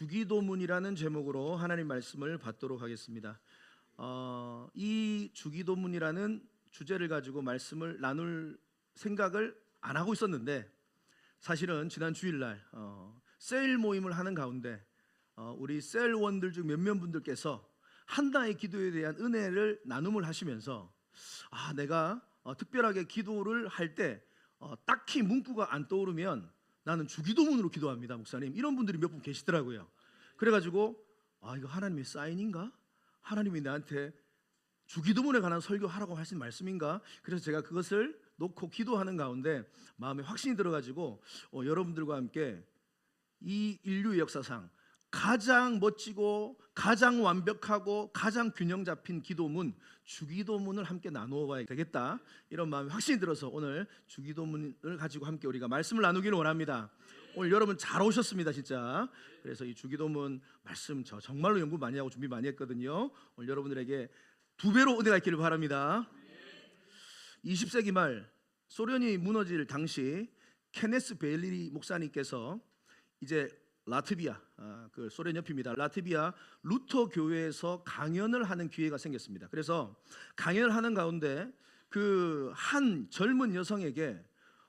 주기도문이라는 제목으로 하나님 말씀을 받도록 하겠습니다. 이 주기도문이라는 주제를 가지고 말씀을 나눌 생각을 안 하고 있었는데, 사실은 지난 주일날 셀 모임을 하는 가운데 우리 셀원들 중 몇몇 분들께서 한나의 기도에 대한 은혜를 나눔을 하시면서 내가 특별하게 기도를 할 때 딱히 문구가 안 떠오르면 나는 주기도문으로 기도합니다, 목사님. 이런 분들이 몇 분 계시더라고요. 그래가지고 이거 하나님의 사인인가? 하나님이 나한테 주기도문에 관한 설교하라고 하신 말씀인가? 그래서 제가 그것을 놓고 기도하는 가운데 마음에 확신이 들어가지고 여러분들과 함께 이 인류의 역사상 가장 멋지고 가장 완벽하고 가장 균형 잡힌 기도문, 주기도문을 함께 나누어 봐야 되겠다, 이런 마음에 확신이 들어서 오늘 주기도문을 가지고 함께 우리가 말씀을 나누기를 원합니다. 오늘 여러분 잘 오셨습니다, 진짜. 그래서 이 주기도문 말씀 저 정말로 연구 많이 하고 준비 많이 했거든요. 오늘 여러분들에게 두 배로 은혜가 있기를 바랍니다. 20세기 말 소련이 무너질 당시 케네스 베일리 목사님께서 이제 라트비아, 그 소련 옆입니다. 라트비아 루터 교회에서 강연을 하는 기회가 생겼습니다. 그래서 강연을 하는 가운데 그 한 젊은 여성에게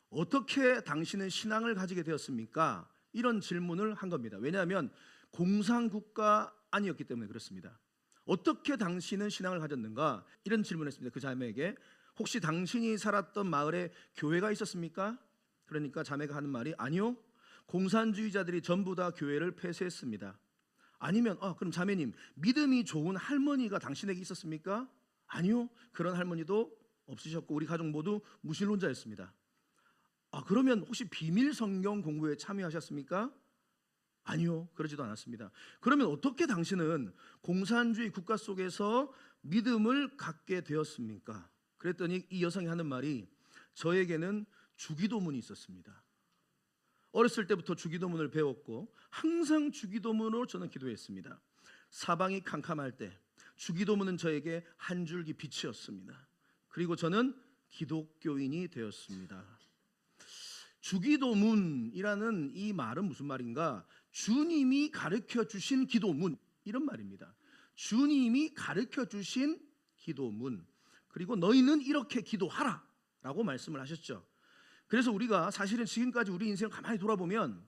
어떻게 당신은 신앙을 가지게 되었습니까? 이런 질문을 한 겁니다. 왜냐하면 공산국가 아니었기 때문에 그렇습니다. 어떻게 당신은 신앙을 가졌는가? 이런 질문을 했습니다. 그 자매에게 혹시 당신이 살았던 마을에 교회가 있었습니까? 그러니까 자매가 하는 말이 아니요, 공산주의자들이 전부 다 교회를 폐쇄했습니다. 아니면 그럼 자매님, 믿음이 좋은 할머니가 당신에게 있었습니까? 아니요, 그런 할머니도 없으셨고 우리 가족 모두 무신론자였습니다. 그러면 혹시 비밀 성경 공부에 참여하셨습니까? 아니요, 그러지도 않았습니다. 그러면 어떻게 당신은 공산주의 국가 속에서 믿음을 갖게 되었습니까? 그랬더니 이 여성이 하는 말이, 저에게는 주기도문이 있었습니다. 어렸을 때부터 주기도문을 배웠고 항상 주기도문으로 저는 기도했습니다. 사방이 캄캄할 때 주기도문은 저에게 한 줄기 빛이었습니다. 그리고 저는 기독교인이 되었습니다. 주기도문이라는 이 말은 무슨 말인가? 주님이 가르쳐 주신 기도문, 이런 말입니다. 주님이 가르쳐 주신 기도문, 그리고 너희는 이렇게 기도하라 라고 말씀을 하셨죠. 그래서 우리가 사실은 지금까지 우리 인생을 가만히 돌아보면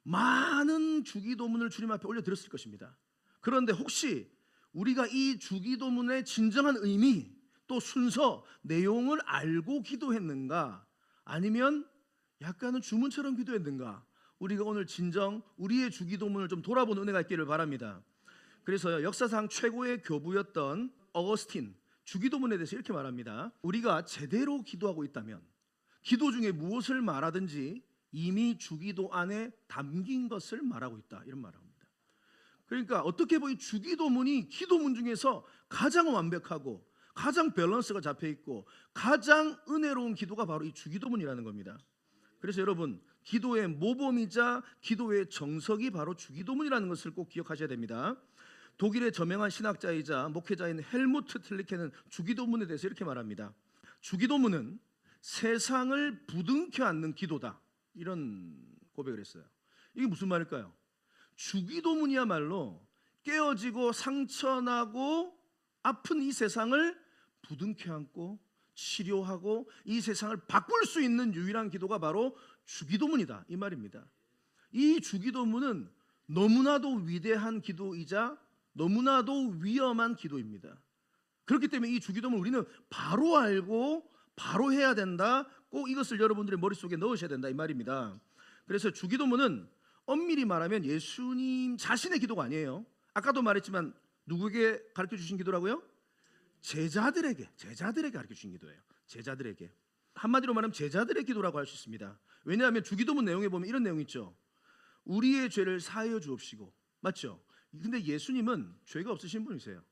많은 주기도문을 주님 앞에 올려드렸을 것입니다. 그런데 혹시 우리가 이 주기도문의 진정한 의미, 또 순서, 내용을 알고 기도했는가? 아니면 약간은 주문처럼 기도했는가? 우리가 오늘 진정 우리의 주기도문을 좀 돌아보는 은혜가 있기를 바랍니다. 그래서 역사상 최고의 교부였던 어거스틴, 주기도문에 대해서 이렇게 말합니다. 우리가 제대로 기도하고 있다면 기도 중에 무엇을 말하든지 이미 주기도 안에 담긴 것을 말하고 있다, 이런 말을 합니다. 그러니까 어떻게 보면 주기도문이 기도문 중에서 가장 완벽하고 가장 밸런스가 잡혀있고 가장 은혜로운 기도가 바로 이 주기도문이라는 겁니다. 그래서 여러분, 기도의 모범이자 기도의 정석이 바로 주기도문이라는 것을 꼭 기억하셔야 됩니다. 독일의 저명한 신학자이자 목회자인 헬무트 틸리케는 주기도문에 대해서 이렇게 말합니다. 주기도문은 세상을 부둥켜 안는 기도다, 이런 고백을 했어요. 이게 무슨 말일까요? 주기도문이야말로 깨어지고 상처나고 아픈 이 세상을 부둥켜 안고 치료하고 이 세상을 바꿀 수 있는 유일한 기도가 바로 주기도문이다, 이 말입니다. 이 주기도문은 너무나도 위대한 기도이자 너무나도 위험한 기도입니다. 그렇기 때문에 이 주기도문을 우리는 바로 알고 바로 해야 된다, 꼭 이것을 여러분들의 머릿속에 넣으셔야 된다, 이 말입니다. 그래서 주기도문은 엄밀히 말하면 예수님 자신의 기도가 아니에요. 아까도 말했지만 누구에게 가르쳐 주신 기도라고요? 제자들에게 가르쳐 주신 기도예요. 제자들에게. 한마디로 말하면 제자들의 기도라고 할 수 있습니다. 왜냐하면 주기도문 내용에 보면 이런 내용이 있죠. 우리의 죄를 사하여 주옵시고, 맞죠? 근데 예수님은 죄가 없으신 분이세요.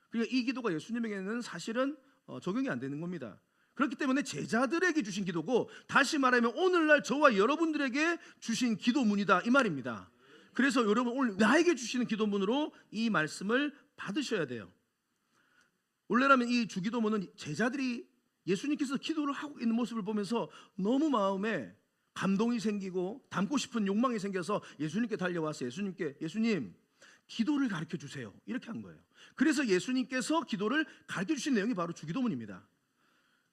그러니까 이 기도가 예수님에게는 사실은 적용이 안 되는 겁니다. 그렇기 때문에 제자들에게 주신 기도고, 다시 말하면 오늘날 저와 여러분들에게 주신 기도문이다, 이 말입니다. 그래서 여러분 오늘 나에게 주시는 기도문으로 이 말씀을 받으셔야 돼요. 원래라면 이 주기도문은 제자들이 예수님께서 기도를 하고 있는 모습을 보면서 너무 마음에 감동이 생기고 닮고 싶은 욕망이 생겨서 예수님께 달려와서 예수님 기도를 가르쳐 주세요 이렇게 한 거예요. 그래서 예수님께서 기도를 가르쳐 주신 내용이 바로 주기도문입니다.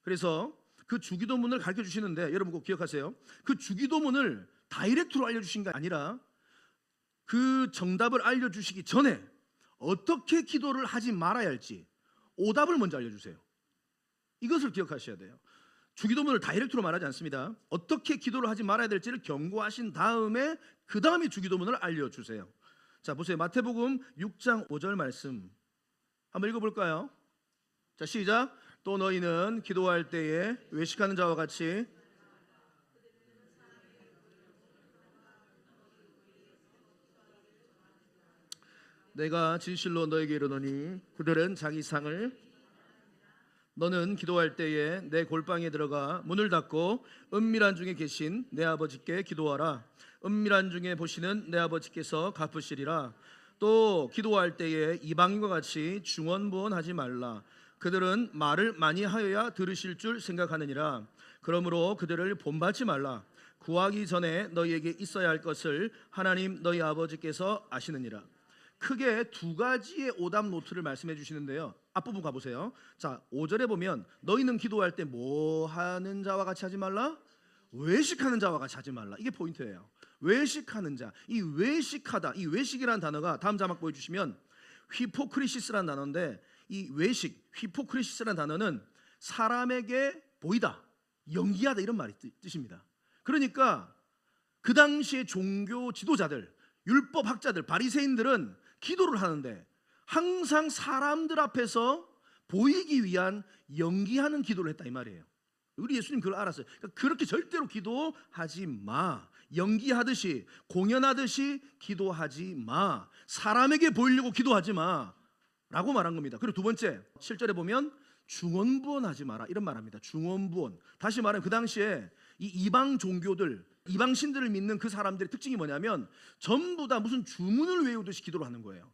그래서 그 주기도문을 가르쳐 주시는데 여러분 꼭 기억하세요. 그 주기도문을 다이렉트로 알려주신 게 아니라 그 정답을 알려주시기 전에 어떻게 기도를 하지 말아야 할지 오답을 먼저 알려주세요. 이것을 기억하셔야 돼요. 주기도문을 다이렉트로 말하지 않습니다. 어떻게 기도를 하지 말아야 될지를 경고하신 다음에 그 다음에 주기도문을 알려주세요. 자 보세요. 마태복음 6장 5절 말씀 한번 읽어볼까요? 자 시작. 또 너희는 기도할 때에 외식하는 자와 같이 내가 진실로 너에게 이르노니 그들은 자기 상을 너는 기도할 때에 내 골방에 들어가 문을 닫고 은밀한 중에 계신 내 아버지께 기도하라. 은밀한 중에 보시는 내 아버지께서 갚으시리라. 또 기도할 때에 이방인과 같이 중언부언하지 말라. 그들은 말을 많이 하여야 들으실 줄 생각하느니라. 그러므로 그들을 본받지 말라. 구하기 전에 너희에게 있어야 할 것을 하나님 너희 아버지께서 아시느니라. 크게 두 가지의 오답 노트를 말씀해 주시는데요. 앞부분 가보세요. 자 5절에 보면 너희는 기도할 때 뭐 하는 자와 같이 하지 말라? 외식하는 자와 같이 하지 말라. 이게 포인트예요. 외식하는 자. 이 외식하다, 이 외식이라는 단어가 다음 자막 보여주시면 휘포크리시스라는 단어인데 이 외식, 휘포크리시스라는 단어는 사람에게 보이다, 연기하다 이런 말이 뜻입니다. 그러니까 그 당시의 종교 지도자들, 율법학자들, 바리새인들은 기도를 하는데 항상 사람들 앞에서 보이기 위한 연기하는 기도를 했다 이 말이에요. 우리 예수님 그걸 알았어요. 그러니까 그렇게 절대로 기도하지 마. 연기하듯이 공연하듯이 기도하지 마. 사람에게 보이려고 기도하지 마 라고 말한 겁니다. 그리고 두 번째 7절에 보면 중언부언하지 마라 이런 말합니다. 중언부언. 다시 말하면 그 당시에 이 이방 종교들, 이방 신들을 믿는 그 사람들의 특징이 뭐냐면 전부 다 무슨 주문을 외우듯이 기도를 하는 거예요.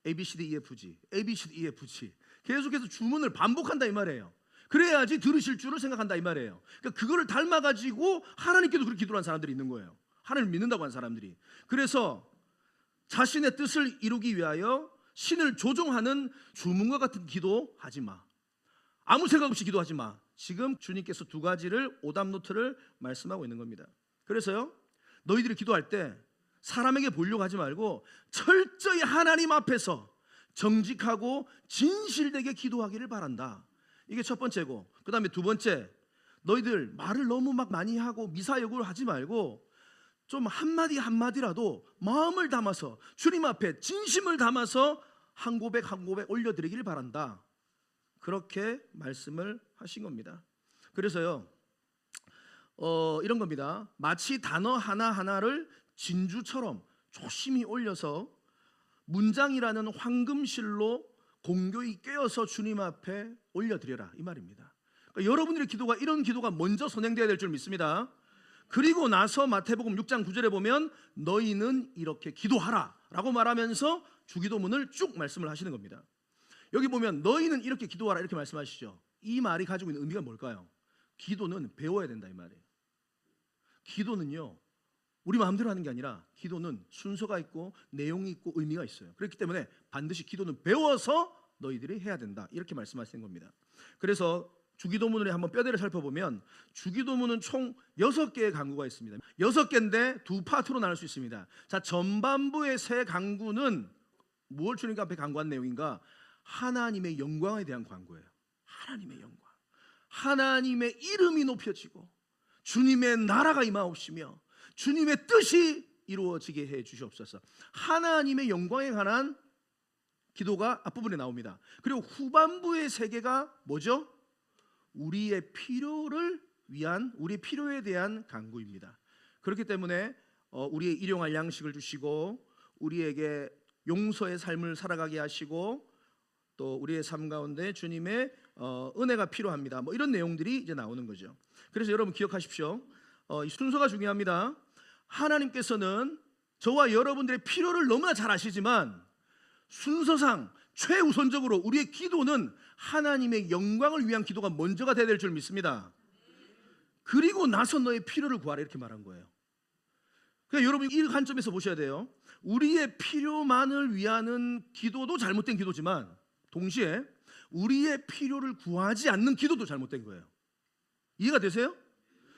ABCDEFG, ABCDEFG 계속해서 주문을 반복한다 이 말이에요. 그래야지 들으실 줄을 생각한다 이 말이에요. 그러니까 그거를 닮아가지고 하나님께도 그렇게 기도하는 사람들이 있는 거예요. 하나님을 믿는다고 하는 사람들이. 그래서 자신의 뜻을 이루기 위하여 신을 조종하는 주문과 같은 기도하지 마. 아무 생각 없이 기도하지 마. 지금 주님께서 두 가지를 오답 노트를 말씀하고 있는 겁니다. 그래서요 너희들이 기도할 때 사람에게 보이려고 하지 말고 철저히 하나님 앞에서 정직하고 진실되게 기도하기를 바란다. 이게 첫 번째고, 그 다음에 두 번째, 너희들 말을 너무 막 많이 하고 미사여구를 하지 말고 좀 한마디 한마디라도 마음을 담아서 주님 앞에 진심을 담아서 한 고백 한 고백 올려드리기를 바란다. 그렇게 말씀을 하신 겁니다. 그래서요 이런 겁니다. 마치 단어 하나하나를 진주처럼 조심히 올려서 문장이라는 황금실로 공교히 꿰어서 주님 앞에 올려드려라 이 말입니다. 그러니까 여러분들의 기도가 이런 기도가 먼저 선행되어야 될 줄 믿습니다. 그리고 나서 마태복음 6장 9절에 보면 너희는 이렇게 기도하라 라고 말하면서 주기도문을 쭉 말씀을 하시는 겁니다. 여기 보면 너희는 이렇게 기도하라 이렇게 말씀하시죠. 이 말이 가지고 있는 의미가 뭘까요? 기도는 배워야 된다 이 말이에요. 기도는요 우리 마음대로 하는 게 아니라 기도는 순서가 있고 내용이 있고 의미가 있어요. 그렇기 때문에 반드시 기도는 배워서 너희들이 해야 된다 이렇게 말씀하시는 겁니다. 그래서 주기도문을 한번 뼈대를 살펴보면 주기도문은 총 6개의 강구가 있습니다. 6개인데 두 파트로 나눌 수 있습니다. 자, 전반부의 세 강구는 무엇을 주님 앞에 강구한 내용인가? 하나님의 영광에 대한 강구예요. 하나님의 영광, 하나님의 이름이 높여지고 주님의 나라가 임하옵시며 주님의 뜻이 이루어지게 해 주시옵소서. 하나님의 영광에 관한 기도가 앞부분에 나옵니다. 그리고 후반부의 세 개가 뭐죠? 우리의 필요를 위한, 우리의 필요에 대한 간구입니다. 그렇기 때문에 우리의 일용할 양식을 주시고 우리에게 용서의 삶을 살아가게 하시고 또 우리의 삶 가운데 주님의 은혜가 필요합니다. 뭐 이런 내용들이 이제 나오는 거죠. 그래서 여러분 기억하십시오. 이 순서가 중요합니다. 하나님께서는 저와 여러분들의 필요를 너무나 잘 아시지만 순서상 최우선적으로 우리의 기도는 하나님의 영광을 위한 기도가 먼저가 되어야 될 줄 믿습니다. 그리고 나서 너의 필요를 구하라 이렇게 말한 거예요. 그러니까 여러분 이 관점에서 보셔야 돼요. 우리의 필요만을 위하는 기도도 잘못된 기도지만 동시에 우리의 필요를 구하지 않는 기도도 잘못된 거예요. 이해가 되세요?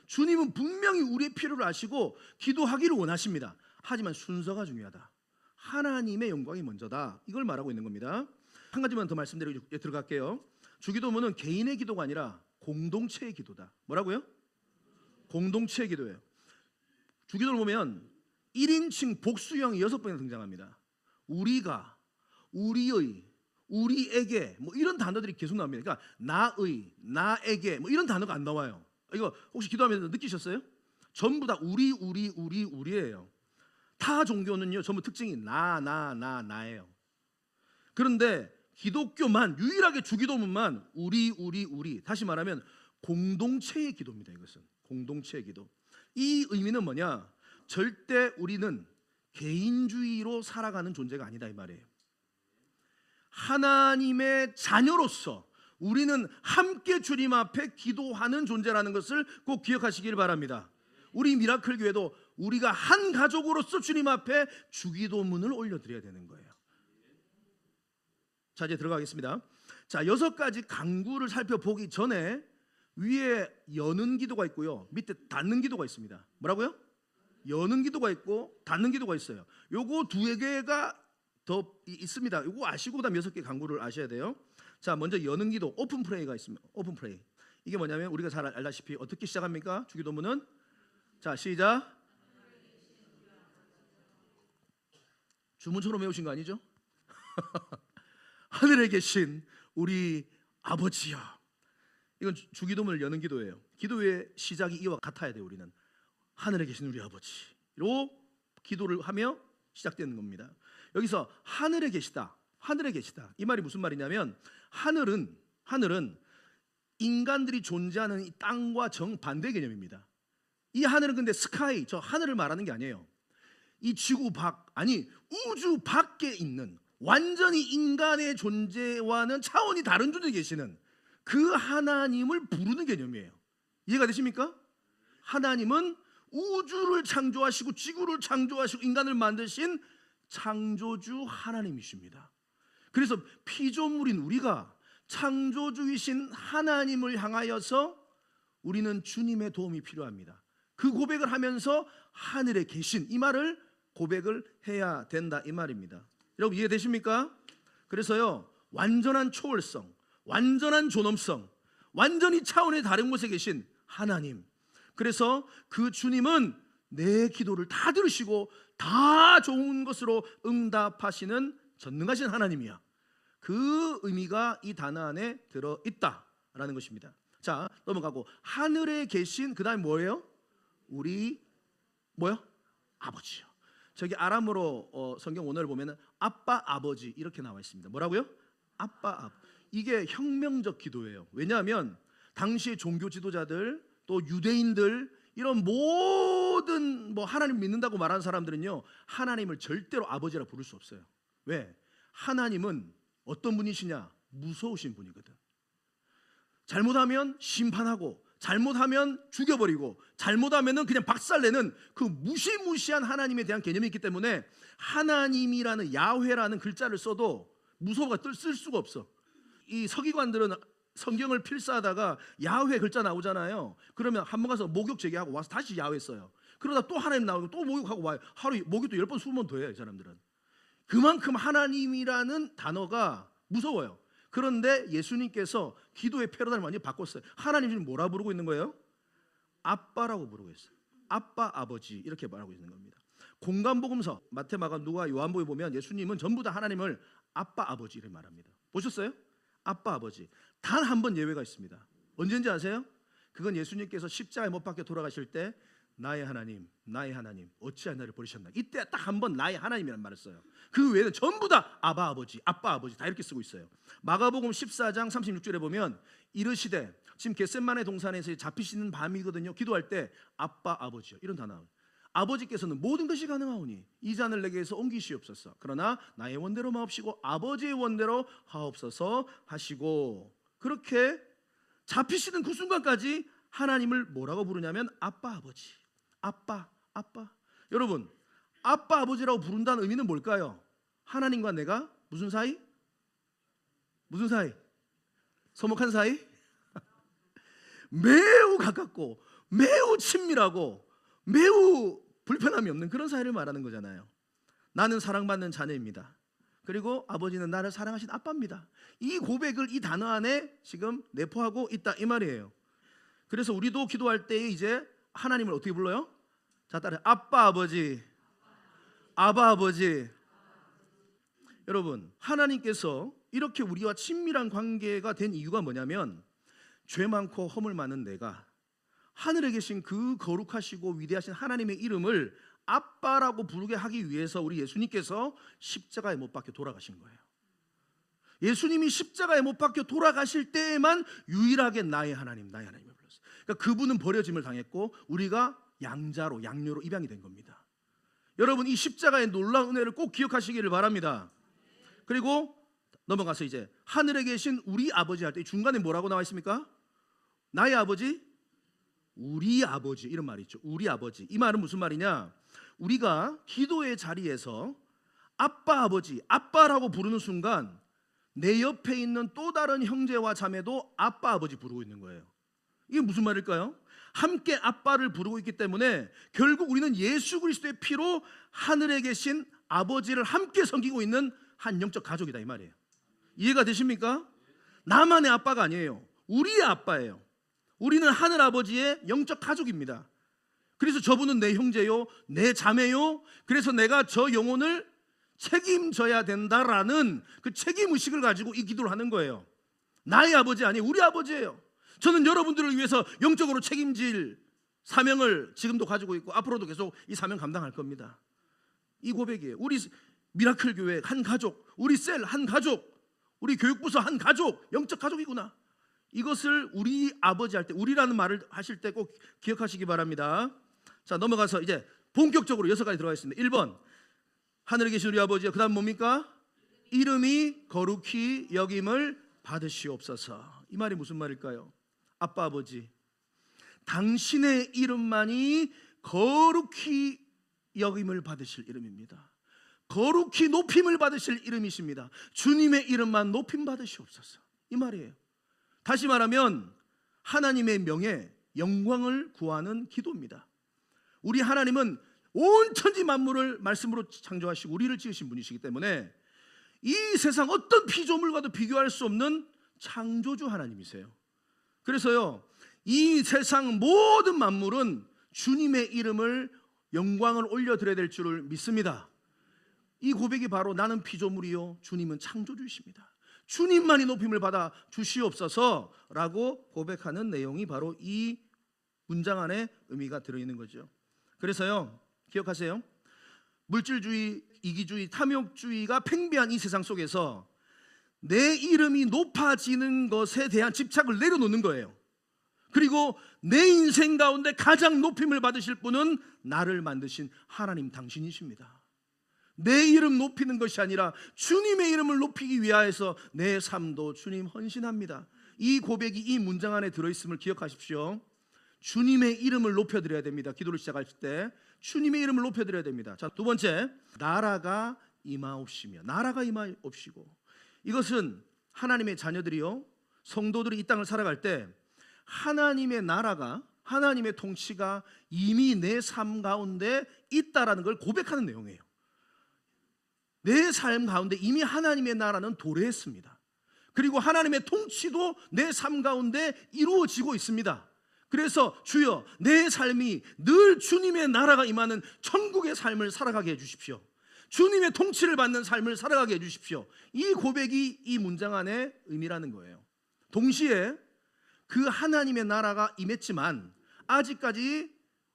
주님은 분명히 우리의 필요를 아시고 기도하기를 원하십니다. 하지만 순서가 중요하다. 하나님의 영광이 먼저다. 이걸 말하고 있는 겁니다. 한 가지만 더 말씀드리고 들어갈게요. 주기도문은 개인의 기도가 아니라 공동체의 기도다. 뭐라고요? 공동체의 기도예요. 주기도를 보면 1인칭 복수형이 6번이나 등장합니다. 우리가, 우리의, 우리에게 뭐 이런 단어들이 계속 나옵니다. 그러니까 나의, 나에게 뭐 이런 단어가 안 나와요. 이거 혹시 기도하면서 느끼셨어요? 전부 다 우리예요. 타 종교는요 전부 특징이 나예요. 그런데 기독교만 유일하게 주기도문만 우리 다시 말하면 공동체의 기도입니다. 이것은 공동체의 기도. 이 의미는 뭐냐? 절대 우리는 개인주의로 살아가는 존재가 아니다 이 말이에요. 하나님의 자녀로서 우리는 함께 주님 앞에 기도하는 존재라는 것을 꼭 기억하시길 바랍니다. 우리 미라클 교회도 우리가 한 가족으로서 주님 앞에 주기도문을 올려드려야 되는 거예요. 자, 이제 들어가겠습니다. 자, 6가지 강구를 살펴보기 전에 위에 여는 기도가 있고요, 밑에 닫는 기도가 있습니다. 뭐라고요? 여는 기도가 있고 닫는 기도가 있어요. 요거 2개가 더 있습니다. 요거 아시고 그다음 6개 강구를 아셔야 돼요. 자, 먼저 여는 기도, 오픈 프레이가 있습니다. 오픈 프레이. 이게 뭐냐면 우리가 잘 알다시피 어떻게 시작합니까? 주기도문은 자, 시작. 주문처럼 외우신 거 아니죠? 하늘에 계신 우리 아버지여. 이건 주기도문을 여는 기도예요. 기도의 시작이 이와 같아야 돼요. 우리는 하늘에 계신 우리 아버지로 기도를 하며 시작되는 겁니다. 여기서 하늘에 계시다, 하늘에 계시다, 이 말이 무슨 말이냐면 하늘은 인간들이 존재하는 이 땅과 정반대 개념입니다. 이 하늘은 근데 스카이, 저 하늘을 말하는 게 아니에요. 이 지구 밖, 아니 우주 밖에 있는 완전히 인간의 존재와는 차원이 다른 존재에 계시는 그 하나님을 부르는 개념이에요. 이해가 되십니까? 하나님은 우주를 창조하시고 지구를 창조하시고 인간을 만드신 창조주 하나님이십니다. 그래서 피조물인 우리가 창조주이신 하나님을 향하여서 우리는 주님의 도움이 필요합니다. 그 고백을 하면서 하늘에 계신 이 말을 고백을 해야 된다 이 말입니다. 여러분 이해되십니까? 그래서요, 완전한 초월성, 완전한 존엄성, 완전히 차원의 다른 곳에 계신 하나님, 그래서 그 주님은 내 기도를 다 들으시고 다 좋은 것으로 응답하시는 전능하신 하나님이야. 그 의미가 이 단어 안에 들어있다라는 것입니다. 자, 넘어가고 하늘에 계신 그 다음에 뭐예요? 우리 뭐요? 아버지요. 저기 아람어로 성경 원어를 보면 아빠 아버지 이렇게 나와 있습니다. 뭐라고요? 아빠 이게 혁명적 기도예요. 왜냐하면 당시의 종교 지도자들 또 유대인들 이런 모든 뭐 하나님 믿는다고 말하는 사람들은요, 하나님을 절대로 아버지라 부를 수 없어요. 왜? 하나님은 어떤 분이시냐? 무서우신 분이거든. 잘못하면 심판하고 잘못하면 죽여버리고 잘못하면 그냥 박살내는 그 무시무시한 하나님에 대한 개념이 있기 때문에 하나님이라는 야훼라는 글자를 써도 무서워가 쓸 수가 없어. 이 서기관들은 성경을 필사하다가 야훼 글자 나오잖아요. 그러면 한 번 가서 목욕 제기하고 와서 다시 야훼 써요. 그러다 또 하나님 나오고 또 목욕하고 와요. 하루 목욕도 10번 20번 더 해요. 이 사람들은 그만큼 하나님이라는 단어가 무서워요. 그런데 예수님께서 기도의 패러다임을 완전히 바꿨어요. 하나님 지금 뭐라 부르고 있는 거예요? 아빠라고 부르고 있어요. 아빠, 아버지 이렇게 말하고 있는 겁니다. 공간복음서 마태, 마가, 누가, 요한복음에 보면 예수님은 전부 다 하나님을 아빠, 아버지를 말합니다. 보셨어요? 아빠, 아버지. 단 한 번 예외가 있습니다. 언제인지 아세요? 그건 예수님께서 십자가에 못 박혀 돌아가실 때 나의 하나님, 나의 하나님 어찌하여 나를 버리셨나. 이때 딱 한 번 나의 하나님이라는 말을 써요. 그 외에는 전부 다 아바 아버지, 아빠 아버지 다 이렇게 쓰고 있어요. 마가복음 14장 36절에 보면 이르시되, 지금 겟셋마네 동산에서 잡히시는 밤이거든요. 기도할 때 아빠 아버지요 이런 단어. 아버지께서는 모든 것이 가능하오니 이 잔을 내게서 옮기시옵소서. 그러나 나의 원대로 마옵시고 아버지의 원대로 하옵소서 하시고, 그렇게 잡히시는 그 순간까지 하나님을 뭐라고 부르냐면 아빠, 아버지. 아빠, 아빠. 여러분, 아빠, 아버지라고 부른다는 의미는 뭘까요? 하나님과 내가 무슨 사이? 무슨 사이? 서먹한 사이? 매우 가깝고 매우 친밀하고 매우 불편함이 없는 그런 사이를 말하는 거잖아요. 나는 사랑받는 자녀입니다. 그리고 아버지는 나를 사랑하신 아빠입니다. 이 고백을 이 단어 안에 지금 내포하고 있다 이 말이에요. 그래서 우리도 기도할 때 이제 하나님을 어떻게 불러요? 자, 따라해. 아빠, 아버지. 아바, 아버지. 여러분, 하나님께서 이렇게 우리와 친밀한 관계가 된 이유가 뭐냐면, 죄 많고 허물 많은 내가 하늘에 계신 그 거룩하시고 위대하신 하나님의 이름을 아빠라고 부르게 하기 위해서 우리 예수님께서 십자가에 못 박혀 돌아가신 거예요. 예수님이 십자가에 못 박혀 돌아가실 때에만 유일하게 나의 하나님, 나의 하나님을 불렀어요. 그러니까 그분은 버려짐을 당했고 우리가 양자로, 양녀로 입양이 된 겁니다. 여러분, 이 십자가의 놀라운 은혜를 꼭 기억하시기를 바랍니다. 그리고 넘어가서 이제 하늘에 계신 우리 아버지 할 때 중간에 뭐라고 나와 있습니까? 나의 아버지, 우리 아버지, 이런 말이 있죠. 우리 아버지. 이 말은 무슨 말이냐? 우리가 기도의 자리에서 아빠, 아버지, 아빠라고 부르는 순간 내 옆에 있는 또 다른 형제와 자매도 아빠, 아버지 부르고 있는 거예요. 이게 무슨 말일까요? 함께 아빠를 부르고 있기 때문에 결국 우리는 예수 그리스도의 피로 하늘에 계신 아버지를 함께 섬기고 있는 한 영적 가족이다 이 말이에요. 이해가 되십니까? 나만의 아빠가 아니에요. 우리의 아빠예요. 우리는 하늘 아버지의 영적 가족입니다. 그래서 저분은 내 형제요, 내 자매요. 그래서 내가 저 영혼을 책임져야 된다라는 그 책임의식을 가지고 이 기도를 하는 거예요. 나의 아버지 아니에요. 우리 아버지예요. 저는 여러분들을 위해서 영적으로 책임질 사명을 지금도 가지고 있고 앞으로도 계속 이 사명 감당할 겁니다. 이 고백이에요. 우리 미라클 교회 한 가족, 우리 셀 한 가족, 우리 교육부서 한 가족, 영적 가족이구나. 이것을 우리 아버지 할 때, 우리라는 말을 하실 때 꼭 기억하시기 바랍니다. 자, 넘어가서 이제 본격적으로 6가지 들어가 있습니다. 1번, 하늘에 계신 우리 아버지요. 그 다음 뭡니까? 이름이 거룩히 여김을 받으시옵소서. 이 말이 무슨 말일까요? 아빠, 아버지, 당신의 이름만이 거룩히 여김을 받으실 이름입니다. 거룩히 높임을 받으실 이름이십니다. 주님의 이름만 높임 받으시옵소서. 이 말이에요. 다시 말하면 하나님의 명예, 영광을 구하는 기도입니다. 우리 하나님은 온 천지 만물을 말씀으로 창조하시고 우리를 지으신 분이시기 때문에 이 세상 어떤 피조물과도 비교할 수 없는 창조주 하나님이세요. 그래서요, 이 세상 모든 만물은 주님의 이름을 영광을 올려드려야 될 줄을 믿습니다. 이 고백이 바로 나는 피조물이요 주님은 창조주이십니다. 주님만이 높임을 받아 주시옵소서라고 고백하는 내용이 바로 이 문장 안에 의미가 들어있는 거죠. 그래서요, 기억하세요. 물질주의, 이기주의, 탐욕주의가 팽배한 이 세상 속에서 내 이름이 높아지는 것에 대한 집착을 내려놓는 거예요. 그리고 내 인생 가운데 가장 높임을 받으실 분은 나를 만드신 하나님 당신이십니다. 내 이름 높이는 것이 아니라 주님의 이름을 높이기 위하여서 내 삶도 주님 헌신합니다. 이 고백이 이 문장 안에 들어있음을 기억하십시오. 주님의 이름을 높여드려야 됩니다. 기도를 시작할 때 주님의 이름을 높여드려야 됩니다. 자, 두 번째, 나라가 임하옵시며. 나라가 임하옵시고, 이것은 하나님의 자녀들이요, 성도들이 이 땅을 살아갈 때 하나님의 나라가, 하나님의 통치가 이미 내 삶 가운데 있다라는 걸 고백하는 내용이에요. 내 삶 가운데 이미 하나님의 나라는 도래했습니다. 그리고 하나님의 통치도 내 삶 가운데 이루어지고 있습니다. 그래서 주여, 내 삶이 늘 주님의 나라가 임하는 천국의 삶을 살아가게 해주십시오. 주님의 통치를 받는 삶을 살아가게 해주십시오. 이 고백이 이 문장 안의 의미라는 거예요. 동시에 그 하나님의 나라가 임했지만 아직까지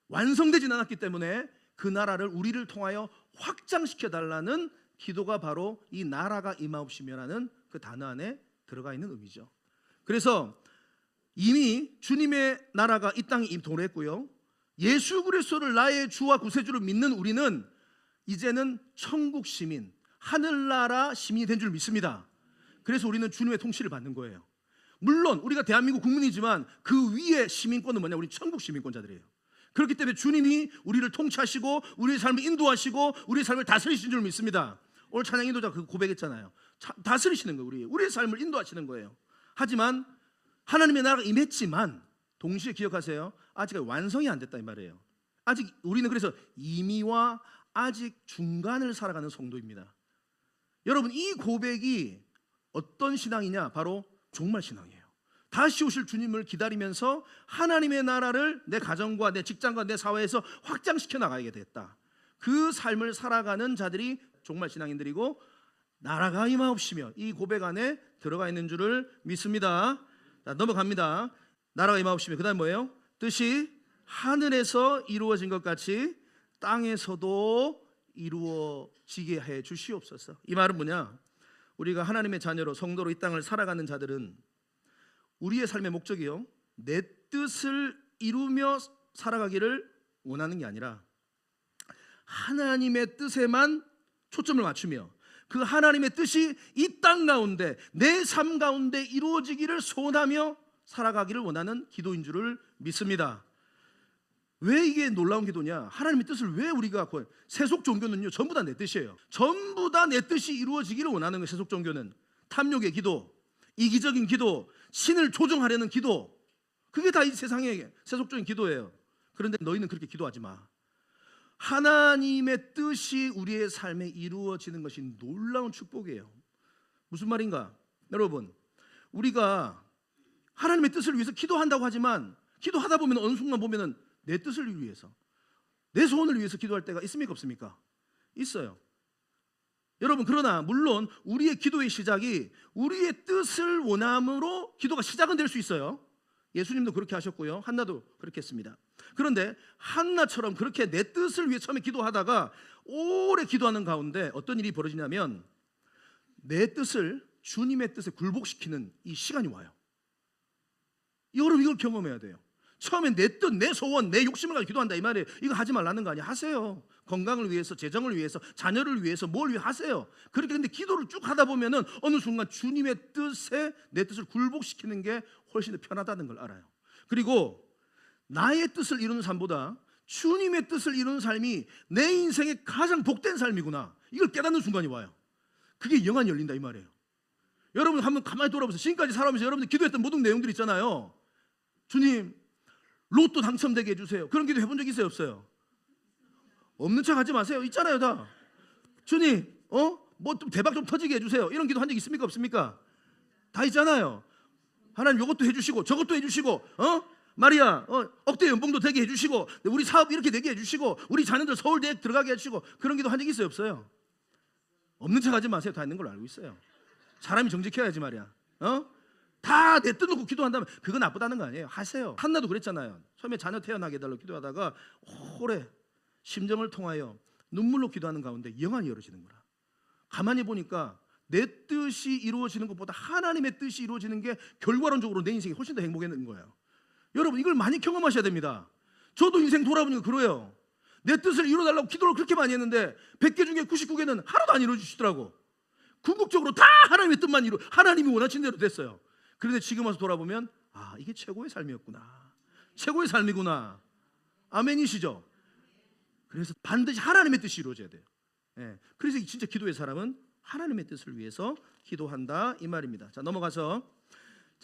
완성되진 않았기 때문에 그 나라를 우리를 통하여 확장시켜달라는 기도가 바로 이 나라가 임하옵시며라는 그 단어 안에 들어가 있는 의미죠. 그래서 이미 주님의 나라가 이 땅에 도래했고요, 예수 그리스도를 나의 주와 구세주로 믿는 우리는 이제는 천국 시민, 하늘나라 시민이 된 줄 믿습니다. 그래서 우리는 주님의 통치를 받는 거예요. 물론 우리가 대한민국 국민이지만 그 위에 시민권은 뭐냐? 우리 천국 시민권자들이에요. 그렇기 때문에 주님이 우리를 통치하시고 우리의 삶을 인도하시고 우리의 삶을 다스리신 줄 믿습니다. 오늘 찬양 인도자 그 고백했잖아요. 다스리시는 거예요. 우리의 삶을 인도하시는 거예요. 하지만 하나님의 나라가 임했지만 동시에 기억하세요. 아직 완성이 안 됐다 이 말이에요. 아직 우리는 그래서 이미와 아직 중간을 살아가는 성도입니다. 여러분, 이 고백이 어떤 신앙이냐? 바로 종말 신앙이에요. 다시 오실 주님을 기다리면서 하나님의 나라를 내 가정과 내 직장과 내 사회에서 확장시켜 나가야 되겠다. 그 삶을 살아가는 자들이 종말 신앙인들이고, 나라가 임하옵시며 이 고백 안에 들어가 있는 줄을 믿습니다. 자, 넘어갑니다. 나라가 임하옵시며 그 다음 뭐예요? 뜻이 하늘에서 이루어진 것 같이 땅에서도 이루어지게 해 주시옵소서. 이 말은 뭐냐? 우리가 하나님의 자녀로 성도로 이 땅을 살아가는 자들은 우리의 삶의 목적이요, 내 뜻을 이루며 살아가기를 원하는 게 아니라 하나님의 뜻에만 초점을 맞추며 그 하나님의 뜻이 이 땅 가운데 내 삶 가운데 이루어지기를 소원하며 살아가기를 원하는 기도인 줄을 믿습니다. 왜 이게 놀라운 기도냐? 하나님의 뜻을 왜 우리가 세속 종교는요 전부 다 내 뜻이에요. 전부 다 내 뜻이 이루어지기를 원하는 거예요. 세속 종교는 탐욕의 기도, 이기적인 기도, 신을 조종하려는 기도, 그게 다 이 세상의 세속적인 기도예요. 그런데 너희는 그렇게 기도하지 마. 하나님의 뜻이 우리의 삶에 이루어지는 것이 놀라운 축복이에요. 무슨 말인가? 여러분, 우리가 하나님의 뜻을 위해서 기도한다고 하지만 기도하다 보면 어느 순간 보면은 내 뜻을 위해서, 내 소원을 위해서 기도할 때가 있습니까 없습니까? 있어요. 여러분, 그러나 물론 우리의 기도의 시작이 우리의 뜻을 원함으로 기도가 시작은 될 수 있어요. 예수님도 그렇게 하셨고요, 한나도 그렇게 했습니다. 그런데 한나처럼 그렇게 내 뜻을 위해 처음에 기도하다가 오래 기도하는 가운데 어떤 일이 벌어지냐면 내 뜻을 주님의 뜻에 굴복시키는 이 시간이 와요. 여러분, 이걸 경험해야 돼요. 처음에 내 뜻, 내 소원, 내 욕심을 가지고 기도한다 이 말이에요. 이거 하지 말라는 거 아니에요. 하세요. 건강을 위해서, 재정을 위해서, 자녀를 위해서, 뭘 위해 하세요. 그렇게 근데 기도를 쭉 하다 보면은 어느 순간 주님의 뜻에 내 뜻을 굴복시키는 게 훨씬 더 편하다는 걸 알아요. 그리고 나의 뜻을 이루는 삶보다 주님의 뜻을 이루는 삶이 내 인생의 가장 복된 삶이구나, 이걸 깨닫는 순간이 와요. 그게 영안이 열린다 이 말이에요. 여러분 한번 가만히 돌아보세요. 지금까지 살아오면서 여러분들 기도했던 모든 내용들 있잖아요. 주님, 로또 당첨되게 해주세요. 그런 기도 해본 적 있어요 없어요? 없는 척 하지 마세요. 있잖아요 다. 주님, 뭐 좀 대박 좀 터지게 해주세요. 이런 기도 한 적 있습니까 없습니까? 다 있잖아요. 하나님 이것도 해주시고 저것도 해주시고, 마리아 억대 연봉도 되게 해주시고, 우리 사업 이렇게 되게 해주시고, 우리 자녀들 서울대학 들어가게 해주시고, 그런 기도 한 적 있어요 없어요? 없는 척 하지 마세요. 다 있는 걸로 알고 있어요. 사람이 정직해야지 말이야. 다 내 뜻 놓고 기도한다면 그거 나쁘다는 거 아니에요. 하세요. 한나도 그랬잖아요. 처음에 자녀 태어나게 해달라고 기도하다가 오래 심정을 통하여 눈물로 기도하는 가운데 영안이 열어지는 거라. 가만히 보니까 내 뜻이 이루어지는 것보다 하나님의 뜻이 이루어지는 게 결과론적으로 내 인생이 훨씬 더 행복해지는 거예요. 여러분, 이걸 많이 경험하셔야 됩니다. 저도 인생 돌아보니까 그래요. 내 뜻을 이루어달라고 기도를 그렇게 많이 했는데 100개 중에 99개는 하나도 안 이루어주시더라고. 궁극적으로 다 하나님의 뜻만 하나님이 원하신 대로 됐어요. 그런데 지금 와서 돌아보면 이게 최고의 삶이었구나, 최고의 삶이구나. 아멘이시죠? 그래서 반드시 하나님의 뜻이 이루어져야 돼요. 그래서 진짜 기도의 사람은 하나님의 뜻을 위해서 기도한다 이 말입니다. 자, 넘어가서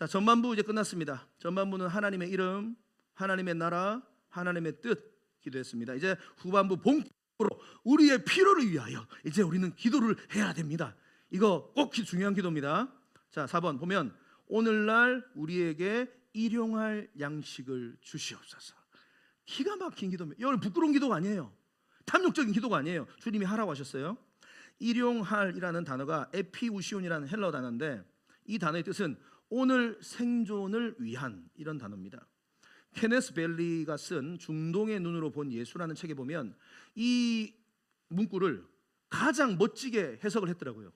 전반부 이제 끝났습니다. 전반부는 하나님의 이름, 하나님의 나라, 하나님의 뜻 기도했습니다. 이제 후반부 본격적으로 우리의 필요를 위하여 이제 우리는 기도를 해야 됩니다. 이거 꼭 중요한 기도입니다. 자, 4번 보면 오늘날 우리에게 일용할 양식을 주시옵소서. 기가 막힌 기도입니다. 이건 부끄러운 기도가 아니에요. 탐욕적인 기도가 아니에요. 주님이 하라고 하셨어요. 일용할이라는 단어가 에피우시온이라는 헬라어 단어인데 이 단어의 뜻은 오늘 생존을 위한 이런 단어입니다. 케네스 벨리가 쓴 중동의 눈으로 본 예수라는 책에 보면 이 문구를 가장 멋지게 해석을 했더라고요.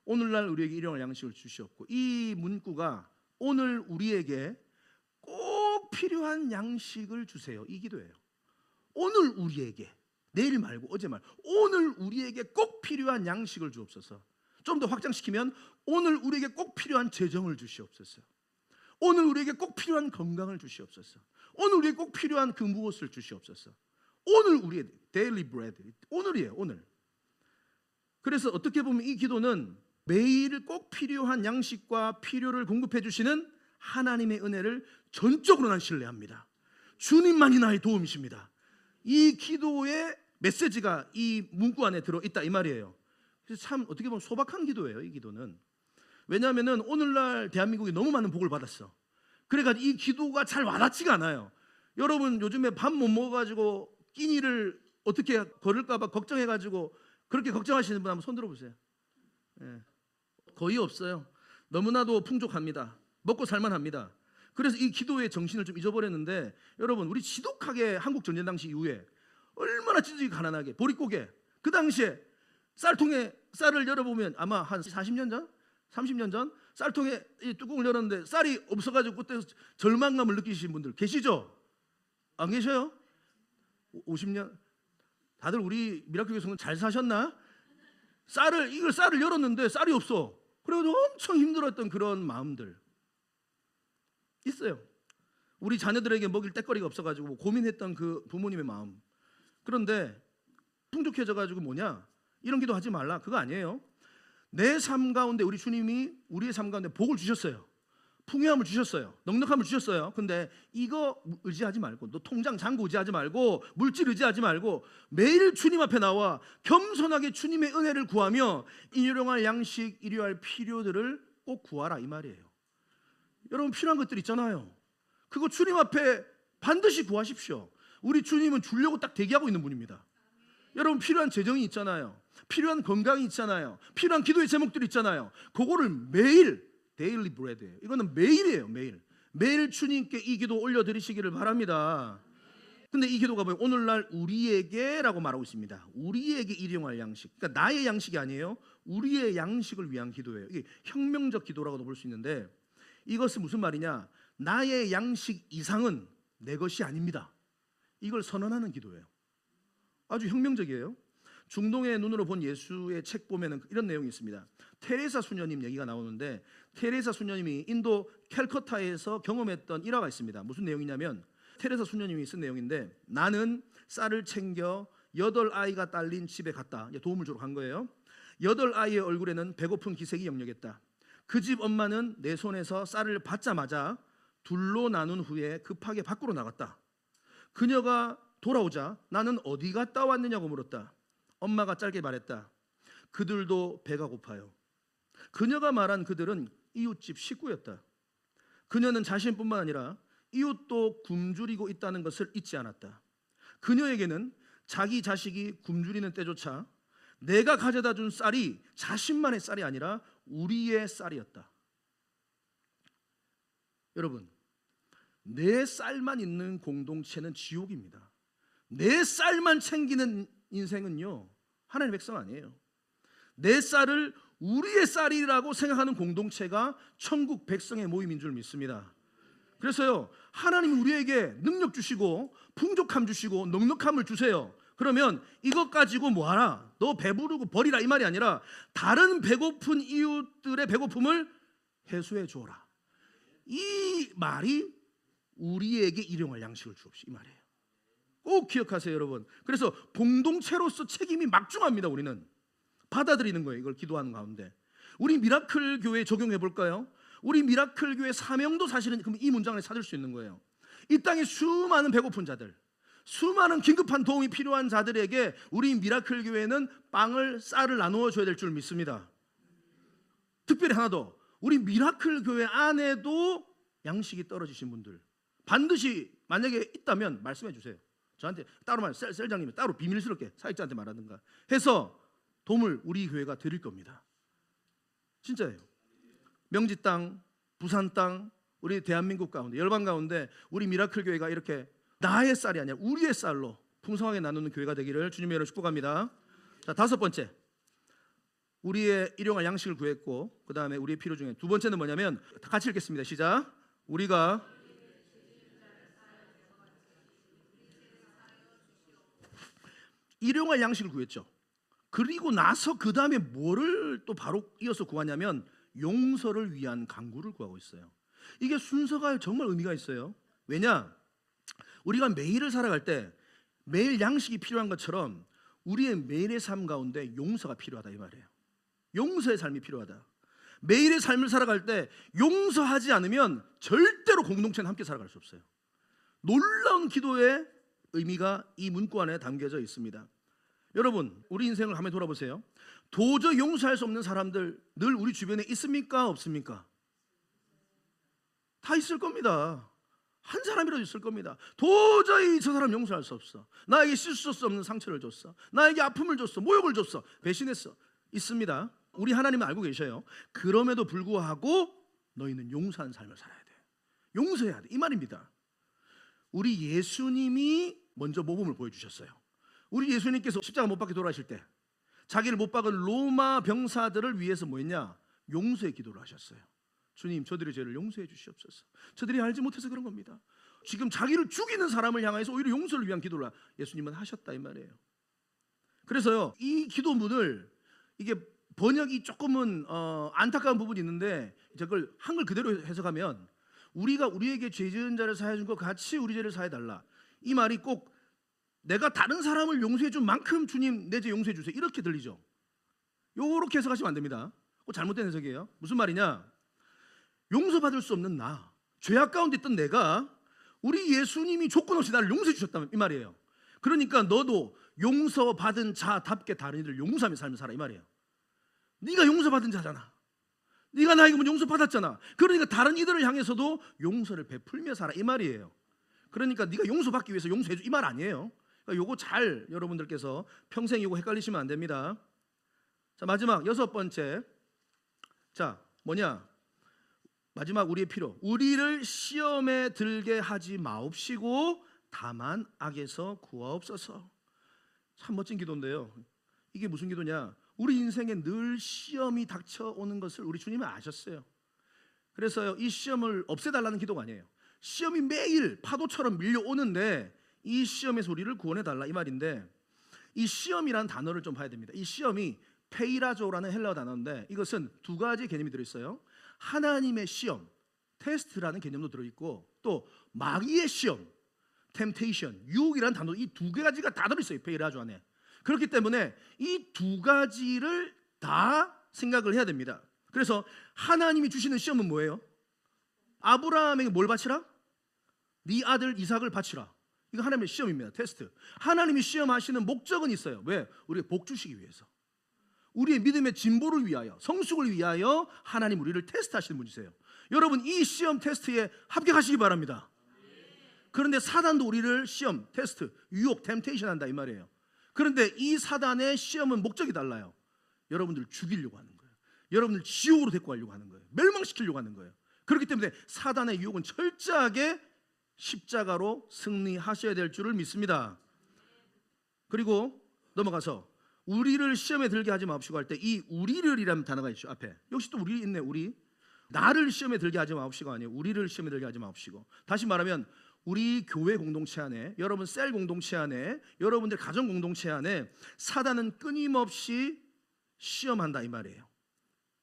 오늘날 우리에게 일용할 양식을 주시옵고, 이 문구가 오늘 우리에게 꼭 필요한 양식을 주세요, 이 기도예요. 오늘 우리에게, 내일 말고 어제 말, 오늘 우리에게 꼭 필요한 양식을 주옵소서. 좀 더 확장시키면 오늘 우리에게 꼭 필요한 재정을 주시옵소서. 오늘 우리에게 꼭 필요한 건강을 주시옵소서. 오늘 우리에게 꼭 필요한 그 무엇을 주시옵소서. 오늘 우리의 데일리 브레드, 오늘이에요, 오늘. 그래서 어떻게 보면 이 기도는 매일 꼭 필요한 양식과 필요를 공급해 주시는 하나님의 은혜를 전적으로 난 신뢰합니다. 주님만이 나의 도움이십니다. 이 기도의 메시지가 이 문구 안에 들어있다 이 말이에요. 그래서 참 어떻게 보면 소박한 기도예요, 이 기도는. 왜냐하면 오늘날 대한민국이 너무 많은 복을 받았어. 그래가지고 이 기도가 잘 와닿지가 않아요. 여러분 요즘에 밥 못 먹어가지고 끼니를 어떻게 걸을까봐 걱정해가지고 그렇게 걱정하시는 분 한번 손 들어보세요. 예. 거의 없어요. 너무나도 풍족합니다. 먹고 살만합니다. 그래서 이 기도의 정신을 좀 잊어버렸는데, 여러분 우리 지독하게 한국 전쟁 당시 이후에 얼마나 찢어지게 가난하게 보릿고개, 그 당시에 쌀통에 쌀을 열어보면 아마 한 40년 전? 30년 전 쌀통에 이 뚜껑을 열었는데 쌀이 없어가지고 그때 절망감을 느끼신 분들 계시죠? 안 계셔요? 50년? 다들 우리 미라클 교회에서는 잘 사셨나? 쌀을 열었는데 쌀이 없어. 그래도 엄청 힘들었던 그런 마음들 있어요. 우리 자녀들에게 먹일 떼거리가 없어가지고 고민했던 그 부모님의 마음. 그런데 풍족해져가지고 뭐냐? 이런 기도 하지 말라, 그거 아니에요. 내 삶 가운데 우리 주님이 우리의 삶 가운데 복을 주셨어요. 풍요함을 주셨어요. 넉넉함을 주셨어요. 근데 이거 의지하지 말고, 너 통장 잔고 의지하지 말고, 물질 의지하지 말고, 매일 주님 앞에 나와 겸손하게 주님의 은혜를 구하며 일용할 양식, 일용할 필요들을 꼭 구하라 이 말이에요. 여러분 필요한 것들 있잖아요. 그거 주님 앞에 반드시 구하십시오. 우리 주님은 주려고 딱 대기하고 있는 분입니다. 여러분 필요한 재정이 있잖아요. 필요한 건강이 있잖아요. 필요한 기도의 제목들이 있잖아요. 그거를 매일 데일리 브레드예요. 이거는 매일이에요. 매일 주님께 이 기도 올려드리시기를 바랍니다. 근데 이 기도가 뭐예요? 오늘날 우리에게라고 말하고 있습니다. 우리에게 일용할 양식. 그러니까 나의 양식이 아니에요. 우리의 양식을 위한 기도예요. 이게 혁명적 기도라고도 볼 수 있는데, 이것은 무슨 말이냐? 나의 양식 이상은 내 것이 아닙니다. 이걸 선언하는 기도예요. 아주 혁명적이에요. 중동의 눈으로 본 예수의 책 보면은 이런 내용이 있습니다. 테레사 수녀님 얘기가 나오는데, 테레사 수녀님이 인도 캘커타에서 경험했던 일화가 있습니다. 무슨 내용이냐면, 테레사 수녀님이 쓴 내용인데, 나는 쌀을 챙겨 8아이가 딸린 집에 갔다. 도움을 주러 간 거예요. 8아이의 얼굴에는 배고픈 기색이 역력했다. 그 집 엄마는 내 손에서 쌀을 받자마자 둘로 나눈 후에 급하게 밖으로 나갔다. 그녀가 돌아오자 나는 어디 갔다 왔느냐고 물었다. 엄마가 짧게 말했다. 그들도 배가 고파요. 그녀가 말한 그들은 이웃집 식구였다. 그녀는 자신뿐만 아니라 이웃도 굶주리고 있다는 것을 잊지 않았다. 그녀에게는 자기 자식이 굶주리는 때조차 내가 가져다 준 쌀이 자신만의 쌀이 아니라 우리의 쌀이었다. 여러분, 내 쌀만 있는 공동체는 지옥입니다. 내 쌀만 챙기는 인생은요, 하나님의 백성 아니에요. 내 쌀을 우리의 쌀이라고 생각하는 공동체가 천국 백성의 모임인 줄 믿습니다. 그래서요, 하나님이 우리에게 능력 주시고 풍족함 주시고 넉넉함을 주세요. 그러면 이것 가지고 뭐하라, 너 배부르고 버리라 이 말이 아니라 다른 배고픈 이웃들의 배고픔을 해소해 주어라. 이 말이 우리에게 일용할 양식을 주옵시 이 말이에요. 꼭 기억하세요, 여러분. 그래서 공동체로서 책임이 막중합니다. 우리는 받아들이는 거예요. 이걸 기도하는 가운데. 우리 미라클 교회에 적용해 볼까요? 우리 미라클 교회 사명도 사실은 그럼 이 문장을 찾을 수 있는 거예요. 이 땅에 수많은 배고픈 자들, 수많은 긴급한 도움이 필요한 자들에게 우리 미라클 교회는 빵을, 쌀을 나누어 줘야 될 줄 믿습니다. 특별히 하나 더, 우리 미라클 교회 안에도 양식이 떨어지신 분들 반드시 만약에 있다면 말씀해 주세요. 저한테 따로 말, 셀장님이 따로 비밀스럽게 사역자한테 말하든가 해서 도움을 우리 교회가 드릴 겁니다. 진짜예요. 명지 땅, 부산 땅, 우리 대한민국 가운데, 열방 가운데 우리 미라클 교회가 이렇게 나의 쌀이 아니라 우리의 쌀로 풍성하게 나누는 교회가 되기를 주님의 이름으로 축복합니다. 자, 다섯 번째, 우리의 일용할 양식을 구했고, 그 다음에 우리의 필요 중에 두 번째는 뭐냐면, 같이 읽겠습니다. 시작. 우리가 일용할 양식을 구했죠. 그리고 나서 그 다음에 뭐를 또 바로 이어서 구하냐면 용서를 위한 간구를 구하고 있어요. 이게 순서가 정말 의미가 있어요. 왜냐? 우리가 매일을 살아갈 때 매일 양식이 필요한 것처럼 우리의 매일의 삶 가운데 용서가 필요하다 이 말이에요. 용서의 삶이 필요하다. 매일의 삶을 살아갈 때 용서하지 않으면 절대로 공동체는 함께 살아갈 수 없어요. 놀라운 기도의 의미가 이 문구 안에 담겨져 있습니다. 여러분, 우리 인생을 한번 돌아보세요. 도저히 용서할 수 없는 사람들 늘 우리 주변에 있습니까? 없습니까? 다 있을 겁니다. 한 사람이라도 있을 겁니다. 도저히 저 사람 용서할 수 없어. 나에게 씻을 수 없는 상처를 줬어. 나에게 아픔을 줬어. 모욕을 줬어. 배신했어. 있습니다. 우리 하나님은 알고 계셔요. 그럼에도 불구하고 너희는 용서하는 삶을 살아야 돼. 용서해야 돼. 이 말입니다. 우리 예수님이 먼저 모범을 보여주셨어요. 우리 예수님께서 십자가 못 박혀 돌아가실 때 자기를 못 박은 로마 병사들을 위해서 뭐 했냐? 용서의 기도를 하셨어요. 주님, 저들의 죄를 용서해 주시옵소서. 저들이 알지 못해서 그런 겁니다. 지금 자기를 죽이는 사람을 향해서 오히려 용서를 위한 기도를 예수님은 하셨다 이 말이에요. 그래서요, 이 기도문을 이게 번역이 조금은 안타까운 부분이 있는데 저걸 한글 그대로 해석하면 우리가 우리에게 죄 지은 자를 사해 준 것 같이 우리 죄를 사해 달라. 이 말이 꼭 내가 다른 사람을 용서해 준 만큼 주님 내 죄 용서해 주세요 이렇게 들리죠. 요렇게 해석하시면 안 됩니다. 잘못된 해석이에요. 무슨 말이냐? 용서받을 수 없는 나, 죄악 가운데 있던 내가 우리 예수님이 조건 없이 나를 용서해 주셨다 이 말이에요. 그러니까 너도 용서받은 자답게 다른 이들을 용서하며 삶을 살아 이 말이에요. 네가 용서받은 자잖아. 네가 나에게 용서받았잖아. 그러니까 다른 이들을 향해서도 용서를 베풀며 살아 이 말이에요. 그러니까 네가 용서받기 위해서 용서해줘 이 말 아니에요. 그러니까 요거 잘 여러분들께서 평생 요거 헷갈리시면 안 됩니다. 자, 마지막 여섯 번째. 자, 뭐냐? 마지막 우리의 필요. 우리를 시험에 들게 하지 마옵시고 다만 악에서 구하옵소서. 참 멋진 기도인데요. 이게 무슨 기도냐? 우리 인생에 늘 시험이 닥쳐오는 것을 우리 주님은 아셨어요. 그래서요, 이 시험을 없애달라는 기도가 아니에요. 시험이 매일 파도처럼 밀려오는데 이 시험에서 우리를 구원해달라 이 말인데, 이 시험이라는 단어를 좀 봐야 됩니다. 이 시험이 페이라조라는 헬라어 단어인데 이것은 두 가지 개념이 들어있어요. 하나님의 시험, 테스트라는 개념도 들어있고 또 마귀의 시험, 템테이션, 유혹이라는 단어, 이 두 가지가 다 들어있어요. 페이라조 안에. 그렇기 때문에 이 두 가지를 다 생각을 해야 됩니다. 그래서 하나님이 주시는 시험은 뭐예요? 아브라함에게 뭘 바치라? 네 아들 이삭을 바치라. 이거 하나님의 시험입니다. 테스트. 하나님이 시험하시는 목적은 있어요. 왜? 우리가 복 주시기 위해서, 우리의 믿음의 진보를 위하여, 성숙을 위하여 하나님 우리를 테스트하시는 분이세요. 여러분, 이 시험 테스트에 합격하시기 바랍니다. 그런데 사단도 우리를 시험, 테스트, 유혹, 템테이션 한다 이 말이에요. 그런데 이 사단의 시험은 목적이 달라요. 여러분들을 죽이려고 하는 거예요. 여러분들 지옥으로 데리고 가려고 하는 거예요. 멸망시키려고 하는 거예요. 그렇기 때문에 사단의 유혹은 철저하게 십자가로 승리하셔야 될 줄을 믿습니다. 그리고 넘어가서 우리를 시험에 들게 하지 마옵시고 할 때 이 우리를이라는 단어가 있죠. 앞에 역시 또 우리 있네. 우리, 나를 시험에 들게 하지 마옵시고 아니에요. 우리를 시험에 들게 하지 마옵시고. 다시 말하면 우리 교회 공동체 안에, 여러분 셀 공동체 안에, 여러분들 가정 공동체 안에 사단은 끊임없이 시험한다 이 말이에요.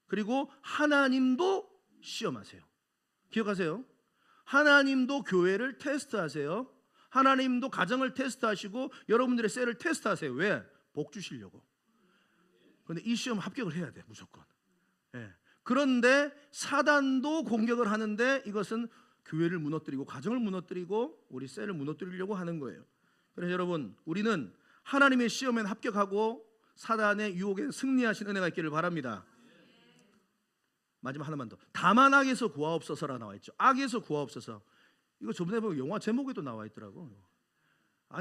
그리고 하나님도 시험하세요. 기억하세요. 하나님도 교회를 테스트하세요. 하나님도 가정을 테스트하시고 여러분들의 셀을 테스트하세요. 왜? 복 주시려고. 그런데 이 시험 합격을 해야 돼 무조건. 예. 그런데 사단도 공격을 하는데 이것은 교회를 무너뜨리고 가정을 무너뜨리고 우리 셀을 무너뜨리려고 하는 거예요. 그래서 여러분, 우리는 하나님의 시험에 합격하고 사단의 유혹에 승리하신 은혜가 있기를 바랍니다. 마지막 하나만 더. 다만 악에서 구하옵소서라 나와 있죠. 악에서 구하옵소서. 이거 저번에 보면 영화 제목에도 나와 있더라고.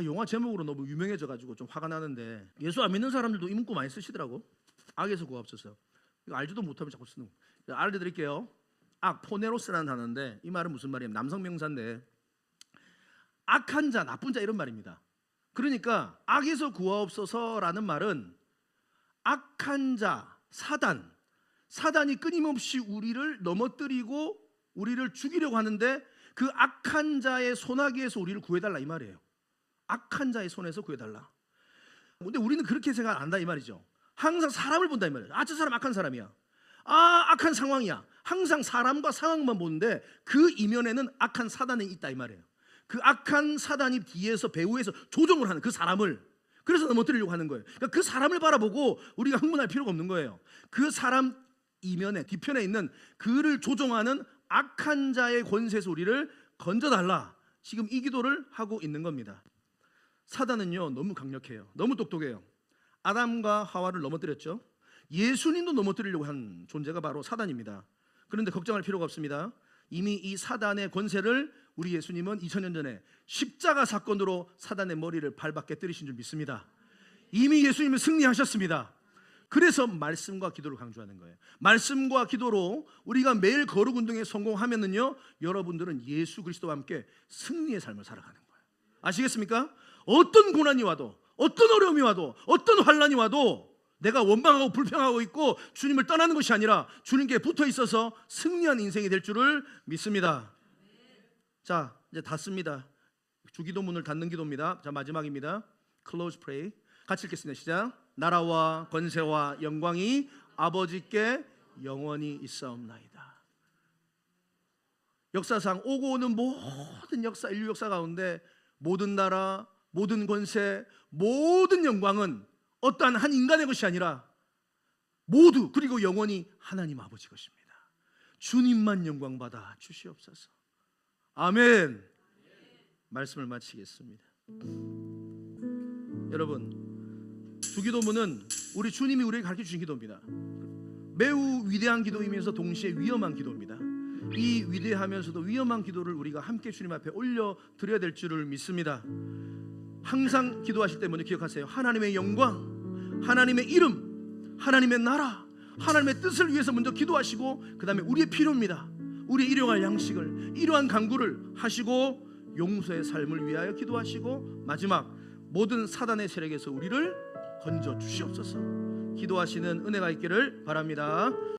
영화 제목으로 너무 유명해져 가지고 좀 화가 나는데, 예수 안 믿는 사람들도 이 문구 많이 쓰시더라고. 악에서 구하옵소서. 이거 알지도 못하면 자꾸 쓰는 거. 알려드릴게요. 악, 포네로스라는 단어인데 이 말은 무슨 말이에요? 남성 명사인데 악한 자, 나쁜 자 이런 말입니다. 그러니까 악에서 구하옵소서라는 말은 악한 자, 사단이 끊임없이 우리를 넘어뜨리고 우리를 죽이려고 하는데 그 악한 자의 손아귀에서 우리를 구해달라 이 말이에요. 악한 자의 손에서 구해달라. 근데 우리는 그렇게 생각 안 한다 이 말이죠. 항상 사람을 본다 이 말이에요. 저 사람 악한 사람이야. 악한 상황이야. 항상 사람과 상황만 보는데 그 이면에는 악한 사단이 있다 이 말이에요. 그 악한 사단이 뒤에서 배후에서 조종을 하는 그 사람을, 그래서 넘어뜨리려고 하는 거예요. 그러니까 그 사람을 바라보고 우리가 흥분할 필요가 없는 거예요. 그 사람 이면에 뒤편에 있는 그를 조종하는 악한 자의 권세에서 우리를 건져달라, 지금 이 기도를 하고 있는 겁니다. 사단은요 너무 강력해요. 너무 똑똑해요. 아담과 하와를 넘어뜨렸죠. 예수님도 넘어뜨리려고 한 존재가 바로 사단입니다. 그런데 걱정할 필요가 없습니다. 이미 이 사단의 권세를 우리 예수님은 2000년 전에 십자가 사건으로 사단의 머리를 밟아 깨뜨리신 줄 믿습니다. 이미 예수님은 승리하셨습니다. 그래서 말씀과 기도를 강조하는 거예요. 말씀과 기도로 우리가 매일 거룩 운동에 성공하면은요, 여러분들은 예수 그리스도와 함께 승리의 삶을 살아가는 거예요. 아시겠습니까? 어떤 고난이 와도, 어떤 어려움이 와도, 어떤 환난이 와도 내가 원망하고 불평하고 있고 주님을 떠나는 것이 아니라 주님께 붙어 있어서 승리한 인생이 될 줄을 믿습니다. 자, 이제 닫습니다. 주기도문을 닫는 기도입니다. 자, 마지막입니다. Close pray. 같이 읽겠습니다. 시작. 나라와 권세와 영광이 아버지께 영원히 있사옵나이다. 역사상 오고 오는 모든 역사, 인류 역사 가운데 모든 나라, 모든 권세, 모든 영광은 어떠한 한 인간의 것이 아니라 모두, 그리고 영원히 하나님 아버지 것입니다. 주님만 영광 받아 주시옵소서. 아멘. 말씀을 마치겠습니다. 여러분, 주기도문은 우리 주님이 우리에게 가르쳐 주신 기도입니다. 매우 위대한 기도이면서 동시에 위험한 기도입니다. 이 위대하면서도 위험한 기도를 우리가 함께 주님 앞에 올려드려야 될 줄을 믿습니다. 항상 기도하실 때 먼저 기억하세요. 하나님의 영광, 하나님의 이름, 하나님의 나라, 하나님의 뜻을 위해서 먼저 기도하시고, 그 다음에 우리의 필요입니다. 우리의 일용할 양식을, 이러한 간구를 하시고, 용서의 삶을 위하여 기도하시고, 마지막 모든 사단의 세력에서 우리를 건져 주시옵소서. 기도하시는 은혜가 있기를 바랍니다.